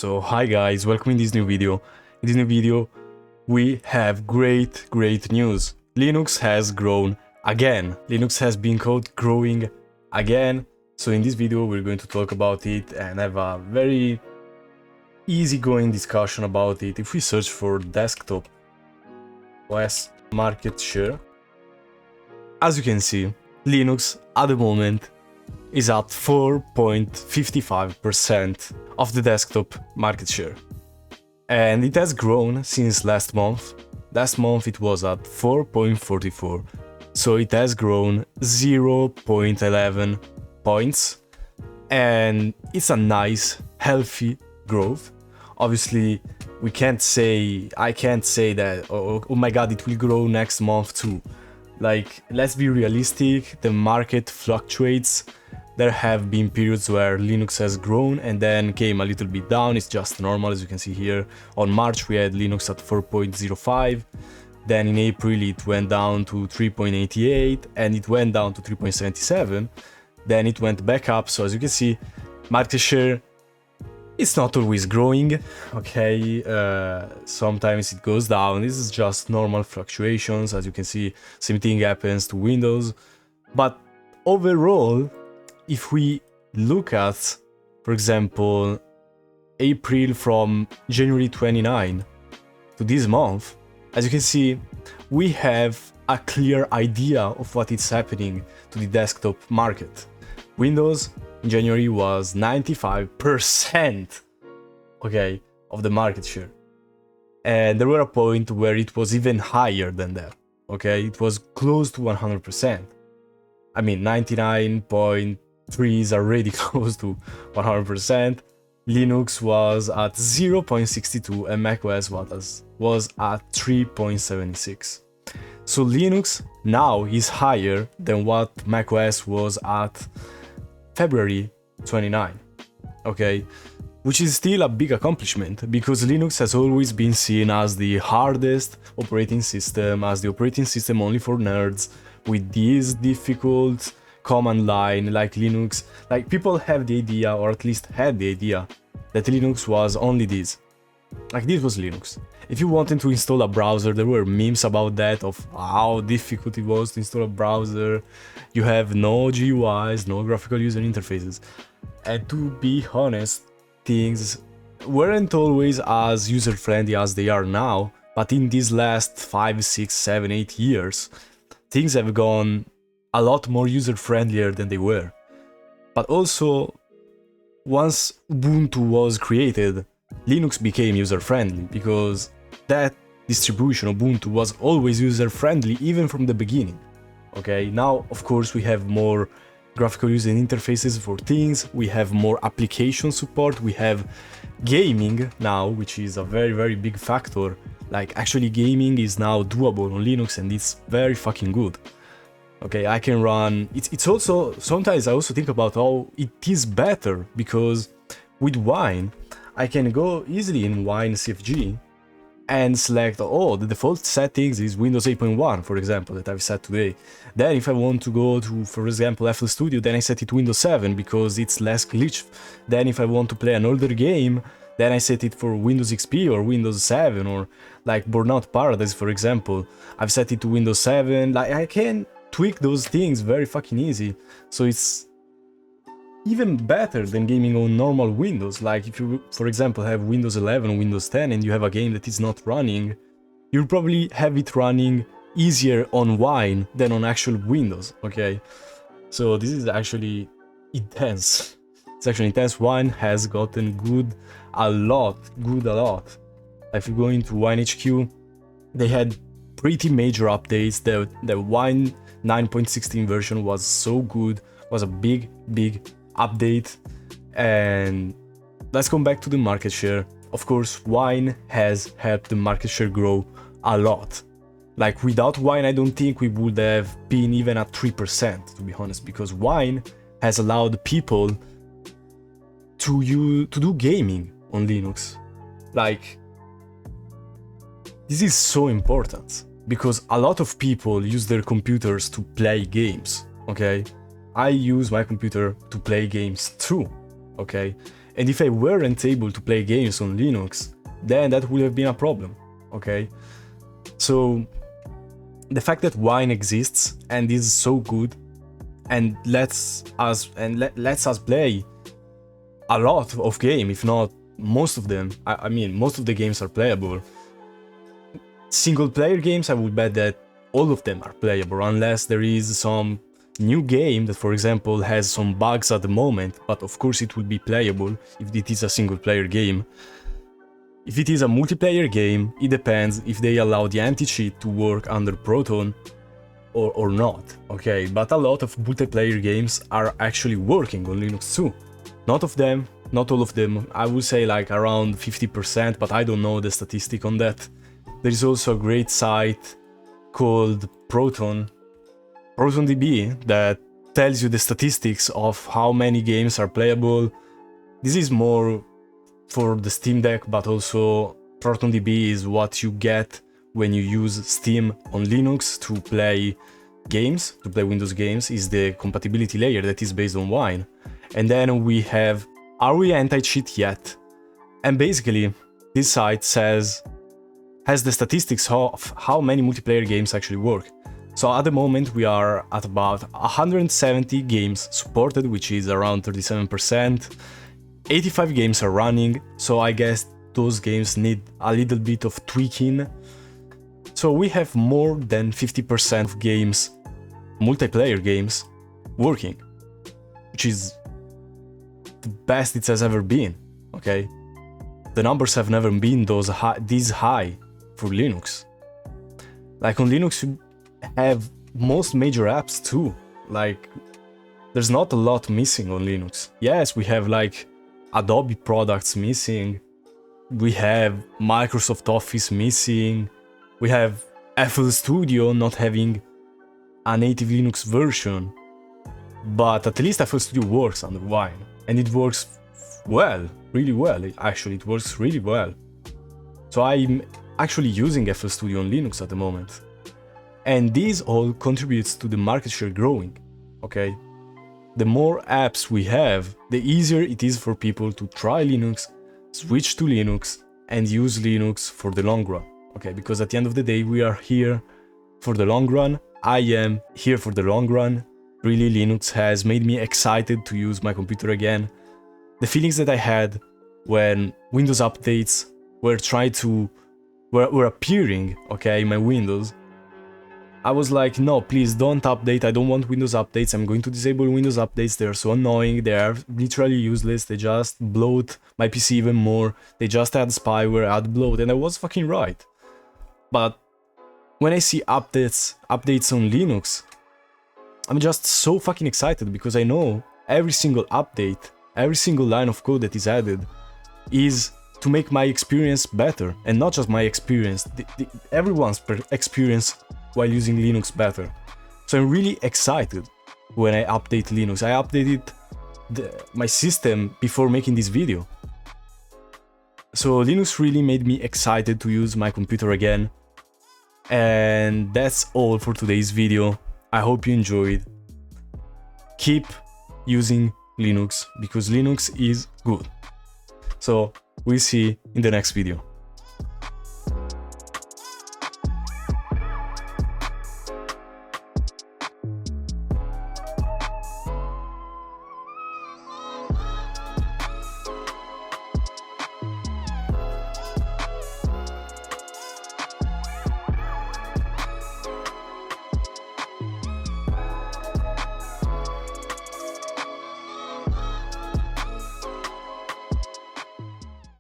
So hi guys, welcome in this new video. In this new video we have great news. Linux has grown again. Linux has been caught growing again. So in this video we're going to talk about it and have a very easygoing discussion about it. If we search for desktop OS market share, as you can see, Linux at the moment is at 4.55% of the desktop market share. And it has grown since last month. Last month it was at 4.44. So it has grown 0.11 points. And it's a nice, healthy growth. Obviously, I can't say that, oh my god, it will grow next month too. Like, let's be realistic, the market fluctuates. There have been periods where Linux has grown and then came a little bit down. It's just normal, as you can see here. On March we had Linux at 4.05. Then in April it went down to 3.88 and it went down to 3.77. Then it went back up. So as you can see, market share, it's not always growing, okay? Sometimes it goes down. This is just normal fluctuations. As you can see, same thing happens to Windows. But overall, if we look at, for example, April from January 29 to this month, as you can see, we have a clear idea of what is happening to the desktop market. Windows in January was 95%, okay, of the market share. And there were a point where it was even higher than that, okay? It was close to 100%. I mean, 99.3 is already close to 100%. Linux was at 0.62 and macOS was at 3.76. So Linux now is higher than what macOS was at February 29, okay? Which is still a big accomplishment because Linux has always been seen as the hardest operating system, as the operating system only for nerds, with this difficult command line like Linux. Like, people have the idea, or at least had the idea, that Linux was only this. Like, this was Linux. If you wanted to install a browser, there were memes about that, of how difficult it was to install a browser. You have no GUIs, no graphical user interfaces. And to be honest, things weren't always as user-friendly as they are now, but in these last 5, 6, 7, 8 years, things have gone a lot more user-friendlier than they were. But also, once Ubuntu was created, Linux became user-friendly because that distribution, Ubuntu, was always user-friendly even from the beginning. Okay, now of course we have more graphical user interfaces for things, we have more application support, we have gaming now, which is a very big factor. Like, actually gaming is now doable on Linux and it's very fucking good. Okay, I can run, it's also, sometimes I also think about how it is better, because with Wine, I can go easily in Wine CFG and select, oh, the default settings is Windows 8.1, for example, that I've set today. Then if I want to go to, for example, FL Studio, then I set it to Windows 7 because it's less glitch. Then if I want to play an older game, then I set it for Windows XP or Windows 7, or like Burnout Paradise, for example. I've set it to Windows 7, like I can tweak those things very fucking easy. So it's even better than gaming on normal Windows. Like, if you, for example, have Windows 11 or Windows 10 and you have a game that is not running, you'll probably have it running easier on Wine than on actual Windows, okay? So this is actually intense. It's actually intense. Wine has gotten good a lot. If you go into Wine HQ, they had pretty major updates. The Wine 9.16 version was so good, was a big update. And let's come back to the market share. Of course, Wine has helped the market share grow a lot. Like, without Wine, I don't think we would have been even at 3%, to be honest, because Wine has allowed people to do gaming on Linux. Like, this is so important because a lot of people use their computers to play games, okay? I use my computer to play games too, okay? And if I weren't able to play games on Linux, then that would have been a problem, okay? So the fact that Wine exists and is so good and lets us play a lot of game, if not most of them. I mean, most of the games are playable. Single player games, I would bet that all of them are playable, unless there is some new game that, for example, has some bugs at the moment, but of course it will be playable if it is a single player game. If it is a multiplayer game, it depends if they allow the anti-cheat to work under Proton or not, okay? But a lot of multiplayer games are actually working on Linux too. Not all of them, I would say like around 50%, but I don't know the statistic on that. There is also a great site called ProtonDB, that tells you the statistics of how many games are playable. This is more for the Steam Deck, but also ProtonDB is what you get when you use Steam on Linux to play games, to play Windows games, is the compatibility layer that is based on Wine. And then we have, are we anti-cheat yet? And basically, this site has the statistics of how many multiplayer games actually work. So at the moment we are at about 170 games supported, which is around 37%. 85 games are running, so I guess those games need a little bit of tweaking. So we have more than 50% of games, multiplayer games, working, which is the best it has ever been, okay? The numbers have never been this high for Linux. Like on Linux you have most major apps too, like there's not a lot missing on Linux. Yes, we have like Adobe products missing, we have Microsoft Office missing, we have FL Studio not having a native Linux version, but at least FL Studio works under Wine, and it works well, really well. Actually, it works really well. So I'm actually using FL Studio on Linux at the moment. And this all contributes to the market share growing, okay? The more apps we have, the easier it is for people to try Linux, switch to Linux, and use Linux for the long run, okay? Because at the end of the day, we are here for the long run. I am here for the long run. Really, Linux has made me excited to use my computer again. The feelings that I had when Windows updates were appearing, okay, in my Windows, I was like, no, please don't update, I don't want Windows updates, I'm going to disable Windows updates, they're so annoying, they are literally useless, they just bloat my PC even more, they just add spyware, add bloat, and I was fucking right. But when I see updates on Linux, I'm just so fucking excited because I know every single update, every single line of code that is added is to make my experience better, and not just my experience, everyone's experience while using Linux better. So I'm really excited when I update Linux. I updated my system before making this video. So Linux really made me excited to use my computer again. And that's all for today's video. I hope you enjoyed. Keep using Linux because Linux is good. So we'll see in the next video.